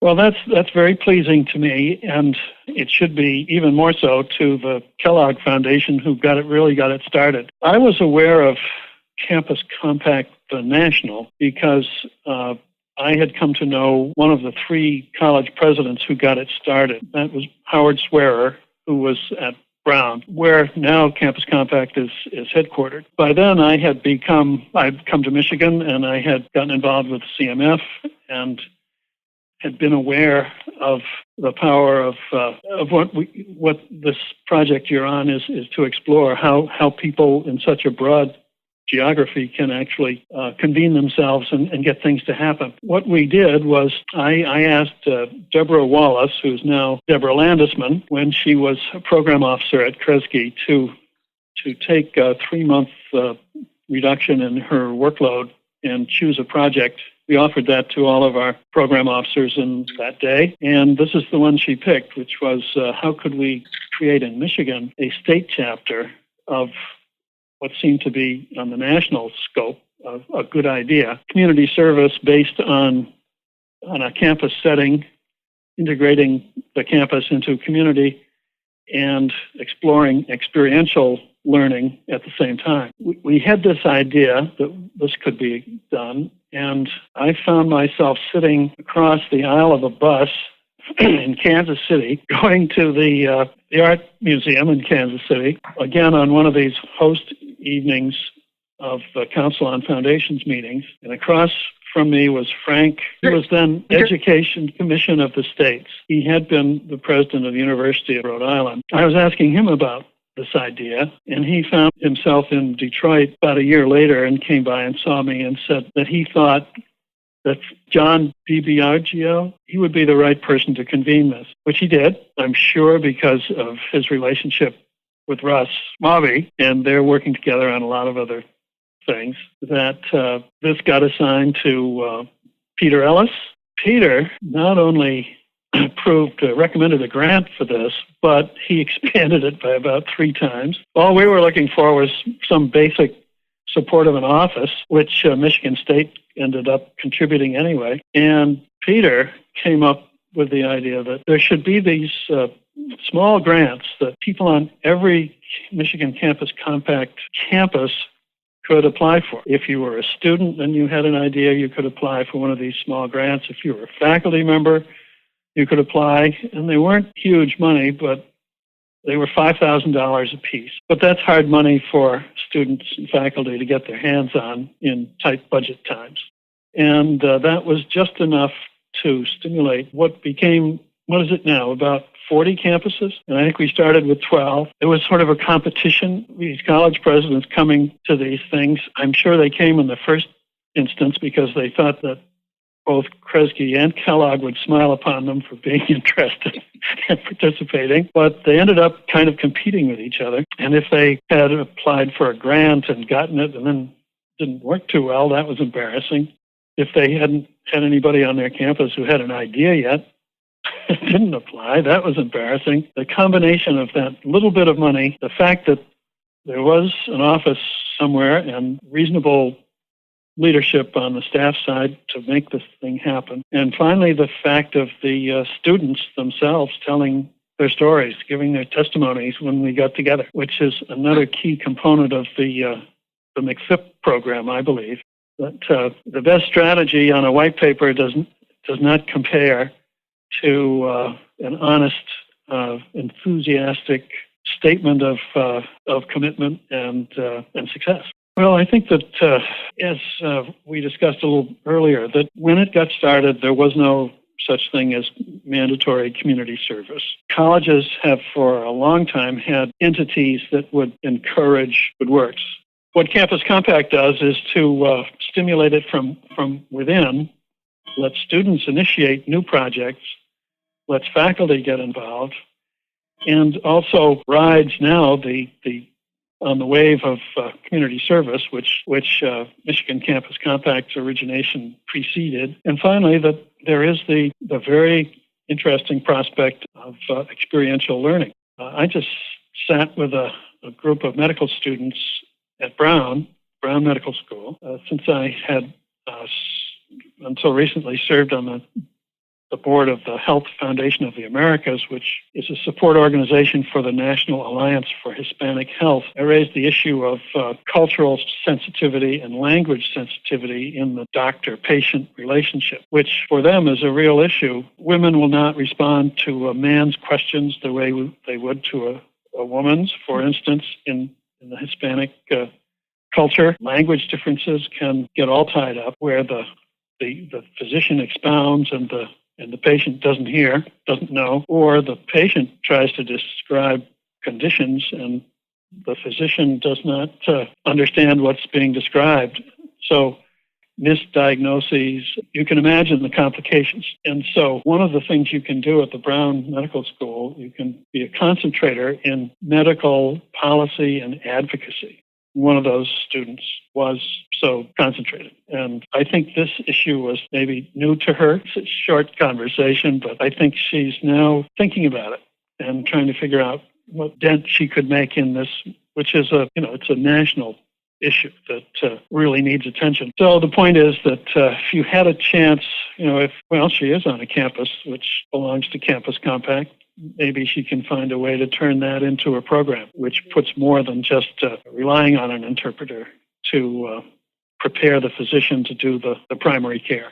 Well, that's very pleasing to me, and it should be even more so to the Kellogg Foundation, who really got it started. I was aware of Campus Compact National because I had come to know one of the three college presidents who got it started. That was Howard Swearer, who was at Brown, where now Campus Compact is headquartered. By then, I'd come to Michigan, and I had gotten involved with CMF and had been aware of the power of what this project you're on is to explore, how people in such a broad geography can actually convene themselves and get things to happen. What we did was I asked Deborah Wallace, who's now Deborah Landesman, when she was a program officer at Kresge, to take a 3-month reduction in her workload and choose a project. We offered that to all of our program officers in that day, and this is the one she picked, which was how could we create in Michigan a state chapter of what seemed to be, on the national scope, a good idea. Community service based on a campus setting, integrating the campus into community, and exploring experiential learning at the same time. We had this idea that this could be done, and I found myself sitting across the aisle of a bus in Kansas City, going to the Art Museum in Kansas City, again on one of these host evenings of the Council on Foundations meetings. And across from me was Frank, who was then Education Commission of the States. He had been the president of the University of Rhode Island. I was asking him about this idea, and he found himself in Detroit about a year later and came by and saw me and said that he thought that John DiBiagio, he would be the right person to convene this, which he did, I'm sure, because of his relationship with Russ Mobby, and they're working together on a lot of other things, that this got assigned to Peter Ellis. Peter not only recommended a grant for this, but he expanded it by about 3 times. All we were looking for was some basic support of an office, which Michigan State ended up contributing anyway. And Peter came up with the idea that there should be these small grants that people on every Michigan Campus Compact campus could apply for. If you were a student and you had an idea, you could apply for one of these small grants. If you were a faculty member, you could apply. And they weren't huge money, but they were $5,000 a piece. But that's hard money for students and faculty to get their hands on in tight budget times. And that was just enough to stimulate what became, what is it now, about 40 campuses? And I think we started with 12. It was sort of a competition, these college presidents coming to these things. I'm sure they came in the first instance because they thought that both Kresge and Kellogg would smile upon them for being interested and participating, but they ended up kind of competing with each other. And if they had applied for a grant and gotten it and then didn't work too well, that was embarrassing. If they hadn't had anybody on their campus who had an idea yet, didn't apply, that was embarrassing. The combination of that little bit of money, the fact that there was an office somewhere and reasonable leadership on the staff side to make this thing happen. And finally, the fact of the students themselves telling their stories, giving their testimonies when we got together, which is another key component of the McFIP program, I believe. That the best strategy on a white paper does not compare to an honest, enthusiastic statement of commitment and success. Well, I think that, as we discussed a little earlier, that when it got started, there was no such thing as mandatory community service. Colleges have for a long time had entities that would encourage good works. What Campus Compact does is to stimulate it from within, let students initiate new projects, lets faculty get involved, and also rides now on the wave of community service, which Michigan Campus Compact's origination preceded. And finally, that there is the very interesting prospect of experiential learning. I just sat with a group of medical students at Brown Medical School, since I had until recently served on the the board of the Health Foundation of the Americas, which is a support organization for the National Alliance for Hispanic Health. I raised the issue of cultural sensitivity and language sensitivity in the doctor-patient relationship, which for them is a real issue. Women will not respond to a man's questions the way they would to a woman's. For instance, in the Hispanic culture, language differences can get all tied up where the physician expounds and the patient doesn't hear, doesn't know, or the patient tries to describe conditions and the physician does not understand what's being described. So misdiagnoses, you can imagine the complications. And so one of the things you can do at the Brown Medical School, you can be a concentrator in medical policy and advocacy. One of those students was so concentrated. And I think this issue was maybe new to her. It's a short conversation, but I think she's now thinking about it and trying to figure out what dent she could make in this, which is it's a national issue that really needs attention. So the point is that if you had a chance, she is on a campus which belongs to Campus Compact, maybe she can find a way to turn that into a program, which puts more than just relying on an interpreter to prepare the physician to do the primary care.